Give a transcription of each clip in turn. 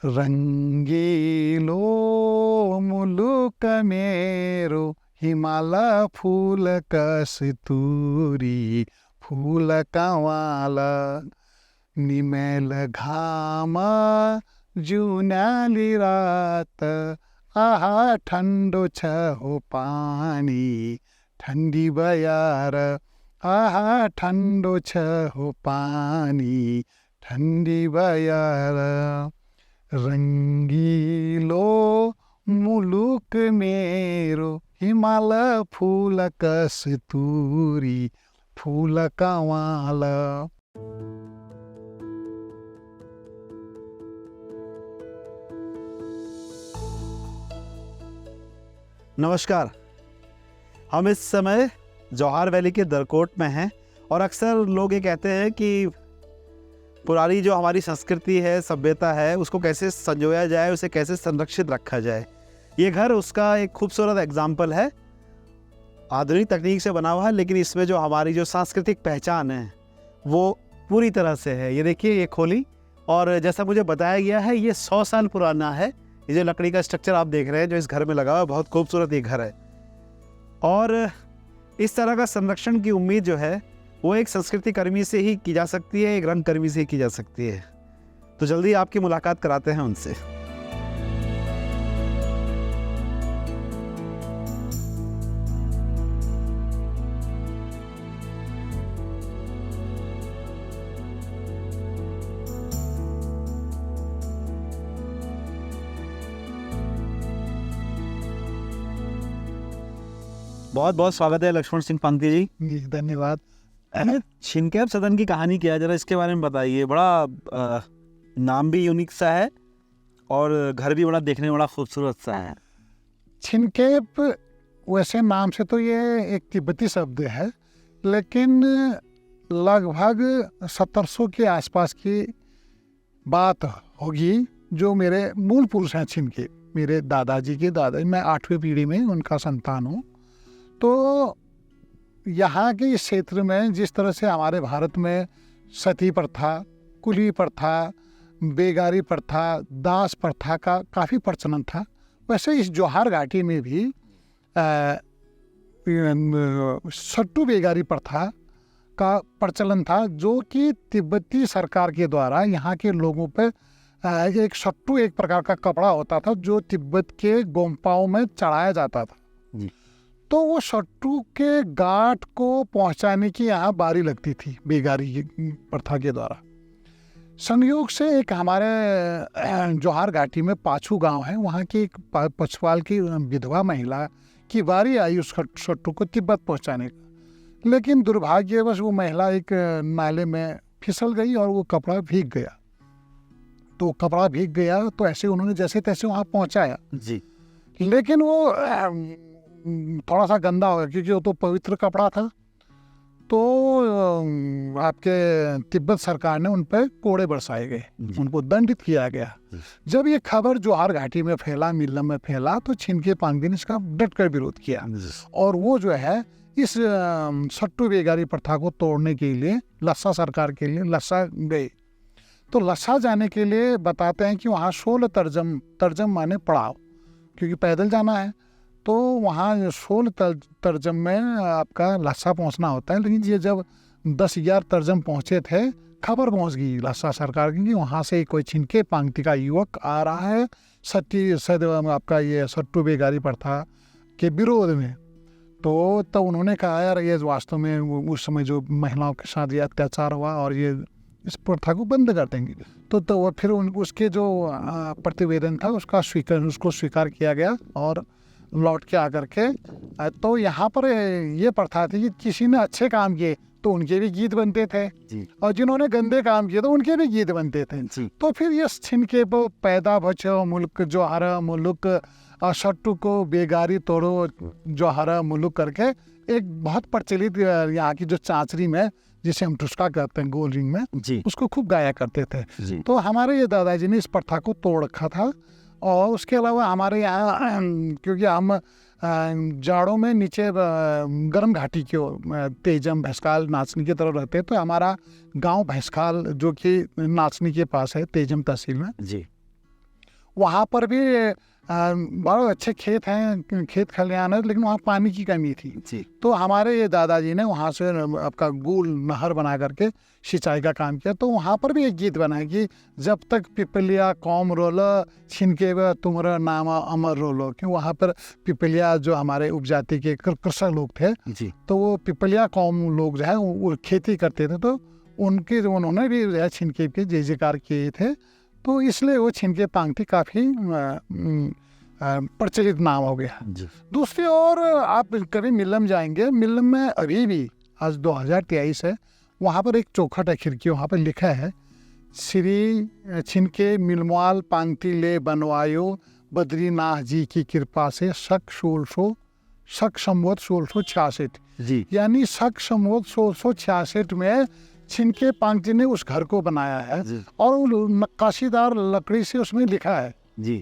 रंगीलो मुलुक मेरो, हिमाल फूल कस्तुरी, फूल कवाल निमेल घाम जुनाली रात, आहा ठन्डो छ हो पानी ठन्डी बयार, आहा ठन्डो छ हो पानी ठन्डी बयार। रंगीलो मुलुक मेरो, हिमाल फूल कस्तुरी, फूल कवाल। नमस्कार। हम इस समय जौहार वैली के दरकोट में हैं और अक्सर लोग ये कहते हैं कि पुरानी जो हमारी संस्कृति है, सभ्यता है, उसको कैसे संजोया जाए, उसे कैसे संरक्षित रखा जाए। ये घर उसका एक खूबसूरत एग्जाम्पल है। आधुनिक तकनीक से बना हुआ है, लेकिन इसमें जो हमारी जो सांस्कृतिक पहचान है वो पूरी तरह से है। ये देखिए, ये खोली और जैसा मुझे बताया गया है ये 100 साल पुराना है। ये जो लकड़ी का स्ट्रक्चर आप देख रहे हैं जो इस घर में लगा हुआ है, बहुत खूबसूरत ये घर है। और इस तरह का संरक्षण की उम्मीद जो है वो एक संस्कृति कर्मी से ही की जा सकती है, एक रंग कर्मी से ही की जा सकती है। तो जल्दी आपकी मुलाकात कराते हैं उनसे। बहुत बहुत स्वागत है लक्ष्मण सिंह पंक्ति जी। धन्यवाद। छिनकैप सदन की कहानी क्या है, जरा इसके बारे में बताइए। बड़ा नाम भी यूनिक सा है और घर भी बड़ा देखने में बड़ा खूबसूरत सा है। छिनकैप वैसे नाम से तो ये एक तिब्बती शब्द है, लेकिन लगभग 1700 के आसपास की बात होगी। जो मेरे मूल पुरुष हैं छिनकैप, मेरे दादाजी के दादाजी, मैं 8वीं पीढ़ी में उनका संतान हूँ। तो यहाँ के इस क्षेत्र में जिस तरह से हमारे भारत में सती प्रथा, कुली प्रथा, बेगारी प्रथा, दास प्रथा का काफ़ी प्रचलन था, वैसे इस जौहार घाटी में भी सट्टू बेगारी प्रथा का प्रचलन था, जो कि तिब्बती सरकार के द्वारा यहाँ के लोगों पर एक सट्टू एक प्रकार का कपड़ा होता था जो तिब्बत के गोम्पाओं में चढ़ाया जाता था। तो वो सट्टू के गांठ को पहुंचाने की यहाँ बारी लगती थी बेगारी प्रथा के द्वारा। संयोग से एक हमारे जौहार घाटी में पाछू गांव है, वहाँ की एक पछवाल की विधवा महिला की बारी आई उस सट्टू को तिब्बत पहुंचाने का। लेकिन दुर्भाग्यवश वो महिला एक नाले में फिसल गई और वो कपड़ा भीग गया। तो कपड़ा भीग गया तो ऐसे उन्होंने जैसे तैसे वहाँ पहुँचाया जी, लेकिन वो थोड़ा सा गंदा हो गया क्योंकि वो तो पवित्र कपड़ा था। तो आपके तिब्बत सरकार ने उन पर कोड़े बरसाए गए, उनको दंडित किया गया। जब ये खबर जौहार घाटी में फैला, मिल्लम में फैला, तो छिनके पांगदी ने इसका डटकर विरोध किया और वो जो है इस सट्टू बेगारी प्रथा को तोड़ने के लिए लस्सा सरकार के लिए लस्सा गए। तो लस्सा जाने के लिए बताते हैं कि वहाँ 16 तर्जम माने पड़ाव, क्योंकि पैदल जाना है। तो वहाँ 16 तर्जम में आपका लस्सा पहुँचना होता है। लेकिन ये जब 10-11 तर्जम पहुँचे थे, खबर पहुँच गई लस्सा सरकार की कि वहाँ से कोई छिनके पांगती का युवक आ रहा है आपका ये सट्टू बेगारी प्रथा के विरोध में। तो उन्होंने कहा यार ये वास्तव में उस समय जो महिलाओं के साथ ये अत्याचार हुआ और ये इस प्रथा को बंद कर देंगे। तो फिर उसके जो प्रतिवेदन था उसको स्वीकार किया गया और लौट के आकर के तो यहाँ पर ये प्रथा थी कि किसी ने अच्छे काम किए तो उनके भी गीत बनते थे और जिन्होंने गंदे काम किए तो उनके भी गीत बनते थे। तो फिर ये छिनकैप पैदा बचो मुल्क जौहार मुल्क, सट्टू को बेगारी तोड़ो जौहार मुल्क करके एक बहुत प्रचलित यहाँ की जो चांचरी में, जिसे हम टुस्का कहते हैं गोल रिंग में, उसको खूब गाया करते थे। तो हमारे ये दादाजी ने इस प्रथा को तोड़ रखा था। और उसके अलावा हमारे यहाँ क्योंकि हम जाड़ों में नीचे गर्म घाटी के तेजम भैंसकाल नाचनी की तरफ रहते हैं, तो हमारा गांव भैंसकाल जो कि नाचनी के पास है तेजम तहसील में जी। वहाँ पर भी बहुत अच्छे खेत हैं, खेत खलिहान है, लेकिन वहाँ पानी की कमी थी। जी तो हमारे ये दादाजी ने वहाँ से आपका गोल नहर बना करके सिंचाई का काम किया। तो वहाँ पर भी एक गीत बना कि जब तक पिपलिया कौम रोल छिनके व तुम्हारा नाम अमर रोलो, क्यों वहाँ पर पिपलिया जो हमारे उपजाति के कृषक लोग थे, जी तो वो पिपलिया कौम लोग जो है वो खेती करते थे, तो उन्होंने भी जो है छिनके के जय जयकार किए थे। तो इसलिए वो छिनके पांगती काफ़ी प्रचलित नाम हो गया। जी दूसरी ओर आप कभी मिलम जाएंगे, मिलम में अभी भी आज 2023 है, वहाँ पर एक चौखट है खिड़की, वहाँ पर लिखा है श्री छिनके मिलमवाल पांगती ले बनवायो बद्रीनाथ जी की कृपा से शक 1666 जी यानी शक 1666 में छिनके पांगती ने उस घर को बनाया है जी और वो नक्काशीदार लकड़ी से उसमें लिखा है जी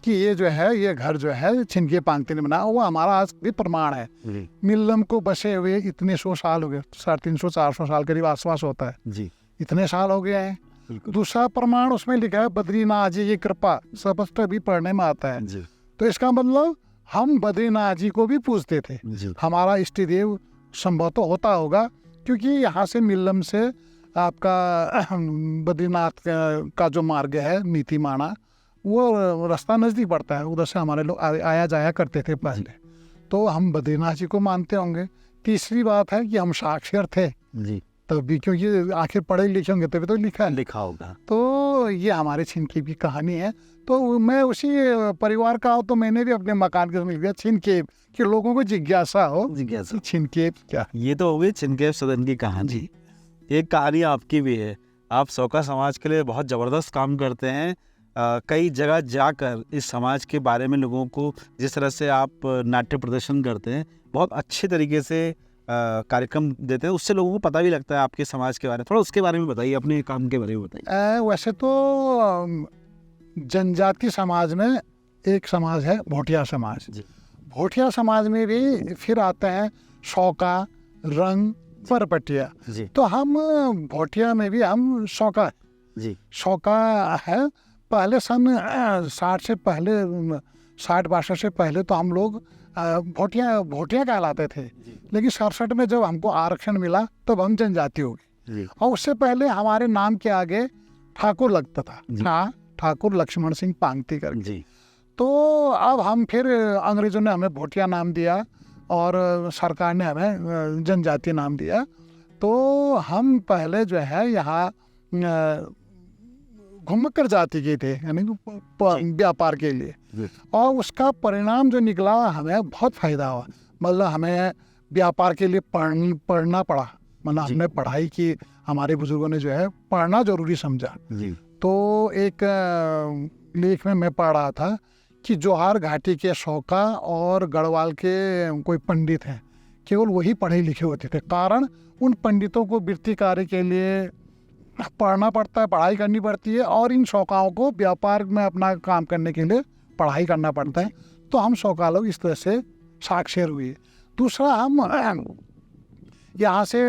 कि ये जो है ये घर जो है छिनके पांगती ने बनाया। वो हमारा आज भी प्रमाण है। जी मिल्लम को बसे हुए इतने 100 साल हो गए, 350-400 साल करीब आसपास होता है, जी इतने साल हो गए हैं। बिल्कुल दूसरा प्रमाण उसमें लिखा है बद्रीनाथ जी की कृपा, स्पष्ट भी पढ़ने में आता है। जी तो इसका मतलब हम बद्रीनाथ जी को भी पूजते थे। जी हमारा इष्ट देव संभवतः होता होगा, क्योंकि यहाँ से मिल्लम से आपका बद्रीनाथ का जो मार्ग है नीति माना, वो रास्ता नज़दीक पड़ता है, उधर से हमारे लोग आया जाया करते थे पहले। तो हम बद्रीनाथ जी को मानते होंगे। तीसरी बात है कि हम साक्षर थे जी तभी, क्योंकि आखिर पढ़े लिखे होंगे तभी तो लिखा है। लिखा होगा। तो ये हमारे छिनके की कहानी है। तो मैं उसी परिवार का हूँ, तो मैंने भी अपने मकान के मिल गया छिनके कि लोगों को जिज्ञासा हो जिज्ञासा। छिनके क्या। ये तो हो गई छिनके सदन की कहानी। एक कहानी आपकी भी है, आप सौका समाज के लिए बहुत ज़बरदस्त काम करते हैं। कई जगह जाकर इस समाज के बारे में लोगों को, जिस तरह से आप नाट्य प्रदर्शन करते हैं, बहुत अच्छे तरीके से कार्यक्रम देते हैं, उससे लोगों को पता भी लगता है आपके समाज के बारे में। थोड़ा उसके बारे में बताइए, अपने काम के बारे में बताइए। वैसे तो जनजाति समाज में एक समाज है भोटिया समाज। जी भोटिया समाज में भी फिर आते हैं सौका, रंग, परपटिया। जी तो हम भोटिया में भी हम सौका जी है। पहले सन 60 से पहले 60-62 से पहले तो हम लोग भोटिया कहलाते थे, लेकिन 67 में जब हमको आरक्षण मिला तब हम जनजाति हो गए। जी और उससे पहले हमारे नाम के आगे ठाकुर लगता था, ठाकुर लक्ष्मण सिंह पांगती करके। जी तो अब हम फिर अंग्रेजों ने हमें भोटिया नाम दिया और सरकार ने हमें जनजाति नाम दिया। तो हम पहले जो है यहाँ घुमक्कर जाति के थे, यानी व्यापार के लिए। और उसका परिणाम जो निकला, हमें बहुत फायदा हुआ। मतलब हमें व्यापार के लिए पढ़ना पड़ा, मतलब हमने पढ़ाई की, हमारे बुजुर्गों ने जो है पढ़ना जरूरी समझा। तो एक लेख में मैं पढ़ रहा था कि जोहार घाटी के सौका और गढ़वाल के कोई पंडित हैं, केवल वही पढ़े लिखे होते थे। कारण उन पंडितों को वृत्ति कार्य के लिए पढ़ना पड़ता है, पढ़ाई करनी पड़ती है, और इन सौकाओं को व्यापार में अपना काम करने के लिए पढ़ाई करना पड़ता है। तो हम सौका लोग इस तरह से साक्षर हुए। दूसरा, हम यहाँ से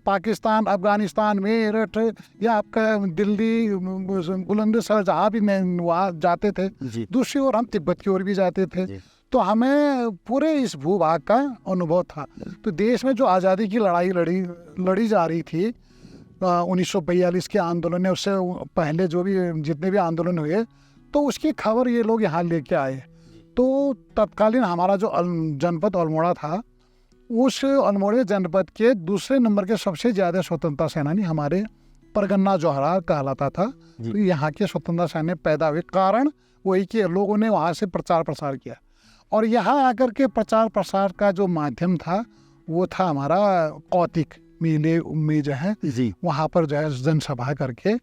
पाकिस्तान, अफगानिस्तान, मेरठ या आपका दिल्ली, बुलंदशहर, जहाँ भी वहाँ जाते थे। दूसरी ओर हम तिब्बत की ओर भी जाते थे। तो हमें पूरे इस भूभाग का अनुभव था। तो देश में जो आज़ादी की लड़ाई लड़ी जा रही थी 1942 के आंदोलन ने, उससे पहले जो भी जितने भी आंदोलन हुए, तो उसकी खबर ये लोग यहाँ लेके आए। तो तत्कालीन हमारा जो जनपद अल्मोड़ा था, उस अल्मोड़े जनपद के दूसरे नंबर के सबसे ज़्यादा स्वतंत्रता सेनानी हमारे परगन्ना जोहरार कहलाता था। तो यहाँ के स्वतंत्रता सेनानी पैदा हुए, कारण वही कि लोगों ने वहाँ से प्रचार प्रसार किया। और यहाँ आकर के प्रचार प्रसार का जो माध्यम था वो था हमारा कौतिक मेले में जो है, वहाँ पर जो है जनसभा करके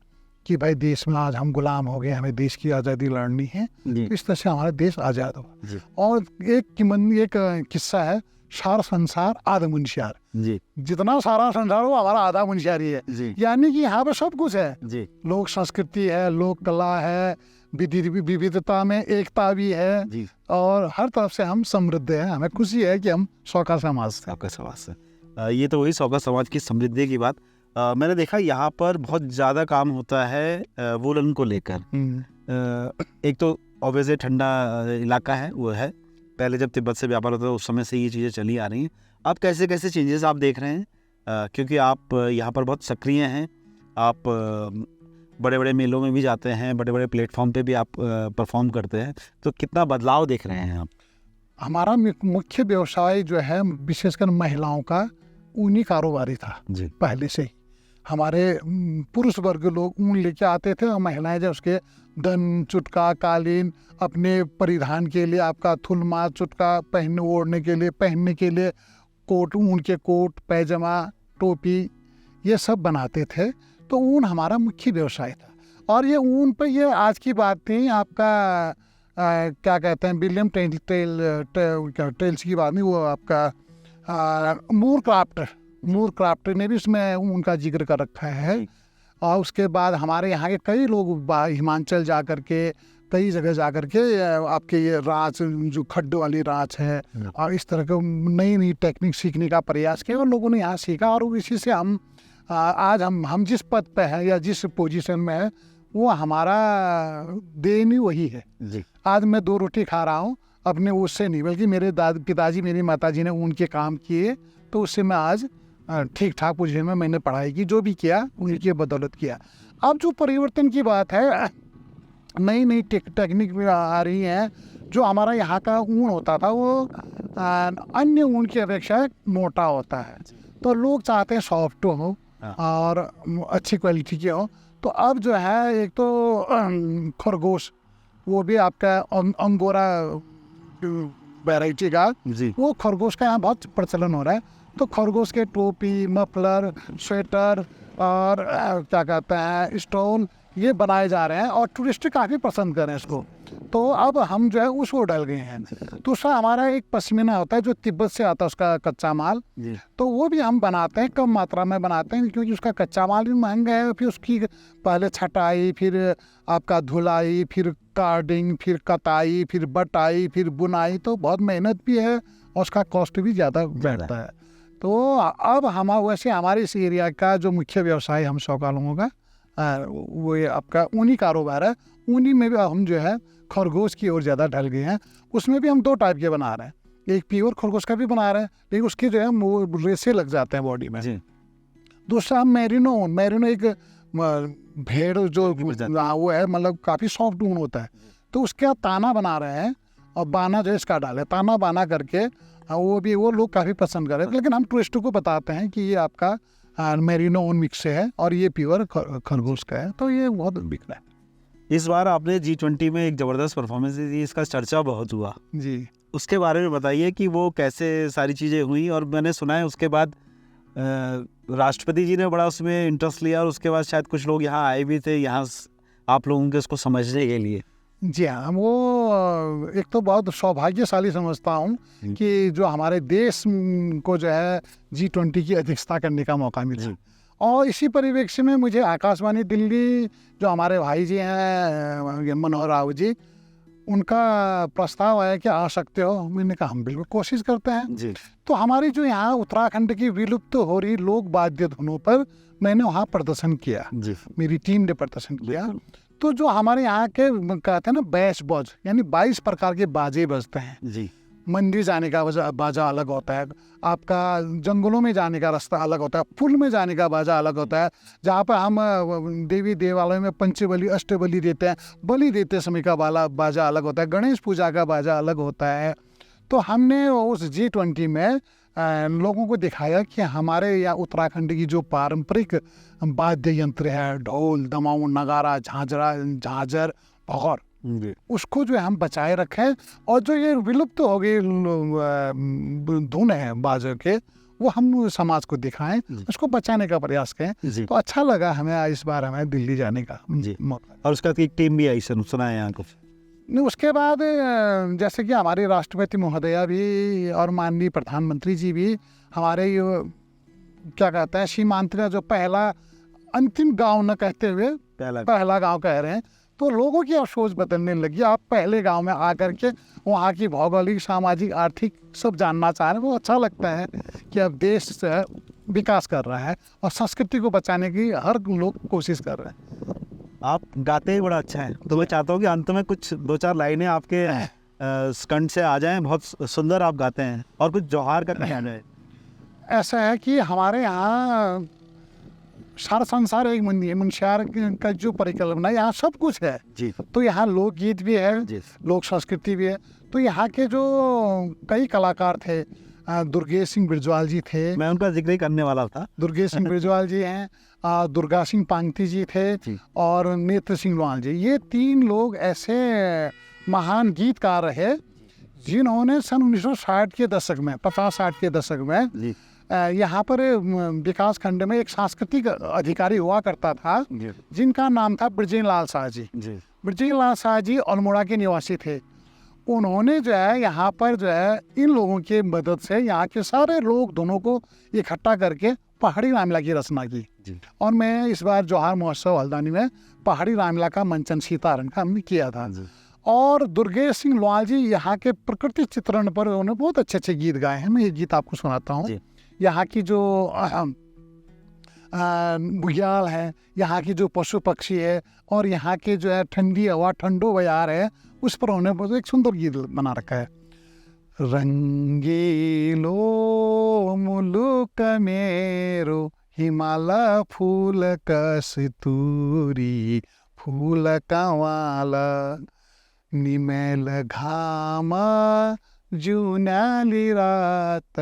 कि भाई देश में आज हम गुलाम हो गए, हमें देश की आज़ादी लड़नी है। तो इस तरह से हमारा देश आज़ाद हुआ। और एक किस्सा है, सारा संसार आधा मुंशियार। जितना सारा संसार वो हमारा आधा मुंशियार ही है। यानी कि यहाँ पे सब कुछ है, लोक संस्कृति है, लोक कला है, विविधता में एकता भी है, और हर तरफ से हम समृद्ध हैं। हमें खुशी है कि हम सौका समाज से। ये तो वही सौका समाज की समृद्धि की बात। मैंने देखा यहाँ पर बहुत ज़्यादा काम होता है वुलन को लेकर। एक तो ऑब्वियसली ठंडा इलाका है, वो है, पहले जब तिब्बत से व्यापार होता था उस समय से ये चीज़ें चली आ रही हैं। अब कैसे कैसे चेंजेस आप देख रहे हैं, क्योंकि आप यहाँ पर बहुत सक्रिय हैं, आप बड़े बड़े मेलों में भी जाते हैं, बड़े बड़े प्लेटफॉर्म पे भी आप परफॉर्म करते हैं, तो कितना बदलाव देख रहे हैं आप? हमारा मुख्य व्यवसाय जो है विशेषकर महिलाओं का ऊनी कारोबारी था जी। पहले से ही। हमारे पुरुष वर्ग लोग ऊन लेके आते थे और महिलाएं जो उसके दन, चुटका, कालीन, अपने परिधान के लिए आपका थुलमा, चुटका पहनने ओढ़ने के लिए, पहनने के लिए कोट, ऊन के कोट, पैजामा, टोपी, ये सब बनाते थे। तो ऊन हमारा मुख्य व्यवसाय था। और ये ऊन पर ये आज की बात थी, आपका क्या कहते हैं, विलियम टेल्स की बात नहीं, वो आपका मूर क्राफ्ट ने भी इसमें ऊन का जिक्र कर रखा है। और उसके बाद हमारे यहाँ के कई लोग हिमाचल जा कर के, कई जगह जा कर के आपके ये राच, जो खड्डे वाली राच है, और इस तरह के नई नई टेक्निक सीखने का प्रयास किया और लोगों ने यहाँ सीखा। और इसी से हम आज हम जिस पद पे हैं या जिस पोजीशन में है, वो हमारा देन ही वही है जी। आज मैं 2 रोटी खा रहा हूँ अपने उससे नहीं, बल्कि मेरे पिताजी, मेरी माताजी ने उनके काम किए, तो उससे मैं आज ठीक ठाक पोजीशन में, मैंने पढ़ाई की, जो भी किया उनकी बदौलत किया। अब जो परिवर्तन की बात है, नई नई टेक्निक भी आ रही है। जो हमारा यहाँ का ऊन होता था वो अन्य ऊन की अपेक्षा मोटा होता है, तो लोग चाहते हैं सॉफ्ट हो और अच्छी क्वालिटी के हो। तो अब जो है, एक तो खरगोश, वो भी आपका अंगोरा वैरायटी का जी। वो खरगोश का यहाँ बहुत प्रचलन हो रहा है। तो खरगोश के टोपी, मफलर, स्वेटर और क्या कहते हैं, स्टोल, ये बनाए जा रहे हैं और टूरिस्ट काफ़ी पसंद कर रहे हैं इसको। तो अब हम जो है उसको डाल गए हैं। दूसरा हमारा एक पश्मीना होता है जो तिब्बत से आता है, उसका कच्चा माल, तो वो भी हम बनाते हैं, कम मात्रा में बनाते हैं, क्योंकि उसका कच्चा माल भी महंगा है। फिर उसकी पहले छटाई, फिर आपका धुलाई, फिर कार्डिंग, फिर कताई, फिर बटाई, फिर बुनाई, तो बहुत मेहनत भी है और उसका कॉस्ट भी ज़्यादा बैठता है। तो अब हम वैसे हमारे इस एरिया का जो मुख्य व्यवसाय हम शौका लोगों का वो ये आपका ऊनी कारोबार है। ऊनी में भी हम जो है खरगोश की ओर ज़्यादा ढल गए हैं। उसमें भी हम 2 टाइप के बना रहे हैं, एक प्योर खरगोश का भी बना रहे हैं, लेकिन उसके जो है वो रेसे लग जाते हैं बॉडी में। दूसरा हम मैरिनो एक भेड़ जो वो है, मतलब काफ़ी सॉफ्ट ऊन होता है, तो उसका ताना बना रहे हैं और बाना जो है इसका डाले, ताना बाना करके वो लोग काफ़ी पसंद कर रहे हैं। लेकिन हम टूरिस्टों को बताते हैं कि ये आपका मेरिनो ऊन मिक्स से है और ये प्योर खरगोश का है, तो ये बहुत बिक रहा है। इस बार आपने G20 में एक ज़बरदस्त परफॉर्मेंस दी, इसका चर्चा बहुत हुआ जी। उसके बारे में बताइए कि वो कैसे सारी चीज़ें हुई। और मैंने सुना है उसके बाद राष्ट्रपति जी ने बड़ा उसमें इंटरेस्ट लिया और उसके बाद शायद कुछ लोग यहाँ आए भी थे, यहाँ आप लोगों के उसको समझने के लिए। जी हाँ, वो एक तो बहुत सौभाग्यशाली समझता हूँ कि जो हमारे देश को जो है G20 की अध्यक्षता करने का मौका मिला। और इसी परिप्रेक्ष्य में मुझे आकाशवाणी दिल्ली, जो हमारे भाई जी हैं मनोहर राव जी, उनका प्रस्ताव आया कि आ सकते हो। मैंने कहा हम बिल्कुल कोशिश करते हैं जी। तो हमारी जो यहाँ उत्तराखंड की विलुप्त हो रही लोक वाद्य धुनों पर मैंने वहाँ प्रदर्शन किया जी। मेरी टीम ने प्रदर्शन किया। तो जो हमारे यहाँ के कहते हैं ना बैश बज, यानी 22 प्रकार के बाजे बजते हैं जी। मंदिर जाने का बाजा अलग होता है, आपका जंगलों में जाने का रास्ता अलग होता है, पुल में जाने का बाजा अलग होता है, जहाँ पर हम देवी देवालयों में पंचबली अष्टबली देते हैं, बलि देते समय का बाजा अलग होता है, गणेश पूजा का बाजा अलग होता है। तो हमने उस G20 में लोगों को दिखाया कि हमारे यहाँ उत्तराखंड की जो पारंपरिक वाद्य यंत्र है, ढोल, दमाऊ, नगारा, झांझर, भगौर, उसको जो है हम बचाए रखें। और जो ये विलुप्त हो गई धुन है बाजे के, वो हम समाज को दिखाएं, उसको बचाने का प्रयास करें। तो अच्छा लगा हमें इस बार हमें दिल्ली जाने का मौका। और उसका एक टीम भी आई, सुना है यहाँ को। नहीं, उसके बाद जैसे कि हमारे राष्ट्रपति महोदया भी और माननीय प्रधानमंत्री जी भी हमारे क्या कहते हैं सीमांत का जो पहला अंतिम गांव न कहते हुए पहला गांव कह रहे हैं, तो लोगों की अब सोच बदलने लगी। आप पहले गांव में आकर के वहाँ की भौगोलिक, सामाजिक, आर्थिक सब जानना चाह रहे हैं। वो अच्छा लगता है कि अब देश विकास कर रहा है और संस्कृति को बचाने की हर लोग कोशिश कर रहे हैं। आप गाते ही बड़ा अच्छा है, तो मैं चाहता हूँ कि अंत में कुछ 2-4 लाइनें आपके कंठ से आ जाएं। बहुत सुंदर आप गाते हैं। और कुछ जौहार का कहना है। ऐसा है कि हमारे यहाँ सारा संसार एक मंदिर है, मुनस्यार का जो परिकल्पना है, यहाँ सब कुछ है जी तो यहाँ लोकगीत भी है, जी लोक संस्कृति भी है। तो यहाँ के जो कई कलाकार थे, दुर्गेश सिंह बिरजवाल जी थे, मैं उनका जिक्र ही करने वाला था। दुर्गेश सिंह बिरजवाल जी हैं, दुर्गा सिंह पांगती जी थे जी। और नेत्र सिंह लोहान जी। ये 3 लोग ऐसे महान गीतकार रहे जिन्होंने सन 1960 के दशक में, 50-60 के दशक में जी यहाँ पर विकास खंड में एक सांस्कृतिक अधिकारी हुआ करता था जी जिनका नाम था ब्रजेंद्र लाल शाह जी। जी ब्रजेंद्र लाल शाह जी अल्मोड़ा के निवासी थे। उन्होंने जो है यहाँ पर जो है इन लोगों की मदद से यहाँ के सारे लोग दोनों को इकट्ठा करके पहाड़ी रामलीला की रचना की। जी और मैं इस बार जौहार महोत्सव हल्द्वानी में पहाड़ी रामलीला का मंचन सीतारण का हमने किया था। जी और दुर्गेश सिंह लोहान जी यहाँ के प्रकृति चित्रण पर उन्होंने बहुत अच्छे अच्छे गीत गाए हैं। मैं ये गीत आपको सुनाता हूँ। जी। यहाँ की जो बुग्याल है, यहाँ की जो पशु पक्षी है और यहाँ के जो है ठंडी हवा, ठंडो बयार है, उस पर उन्होंने बहुत एक सुंदर गीत बना रखा है। रंगीलो मुलुक मेरो हिमालय फूल कस्तूरी फूल कंवाल निमेल घाम जुनाली रात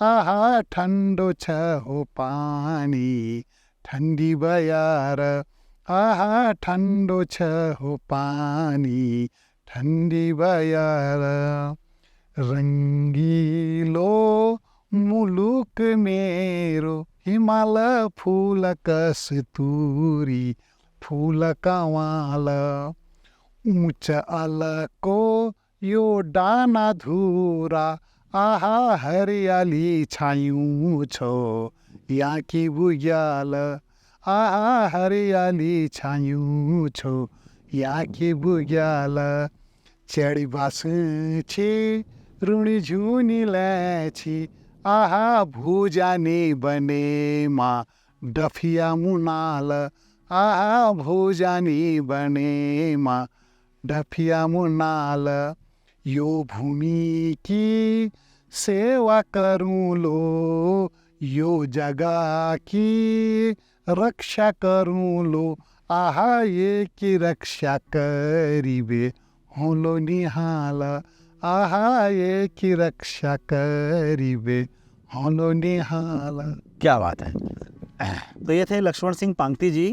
आहा ठंडो छ हो पानी ठंडी बयार आहा ठंडो छ हो पानी ठंडी बयार रंगीलो मुलुक मेरो हिमालय फूल कस्तूरी फूल कंवाल ऊंच अलको यो डाना धुरा आहा हरियाली छायूं छो यहाँ की बुग्याल आहा हरियाली छायूं छो यहाँ की बुग्याल चेडी बास छे रुणी झुनी लै आहा भुजाने बने माँ डफिया मुनाल आहा भुजाने बने माँ डफिया मुनाल यो भूमि की सेवा करूं लो यो जगह की रक्षा करूं लो आहा ये की रक्षा करीबे होलो निहाल आहा ये की रक्षा करीबे होलो निहाल। क्या बात है। तो ये थे लक्ष्मण सिंह पांगती जी।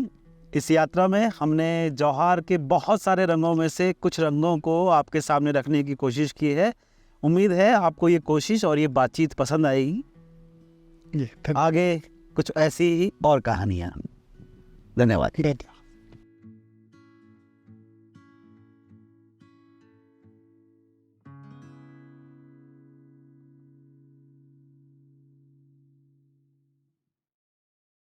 इस यात्रा में हमने जौहार के बहुत सारे रंगों में से कुछ रंगों को आपके सामने रखने की कोशिश की है। उम्मीद है आपको ये कोशिश और ये बातचीत पसंद आएगी। आगे कुछ ऐसी ही और कहानियाँ। धन्यवाद।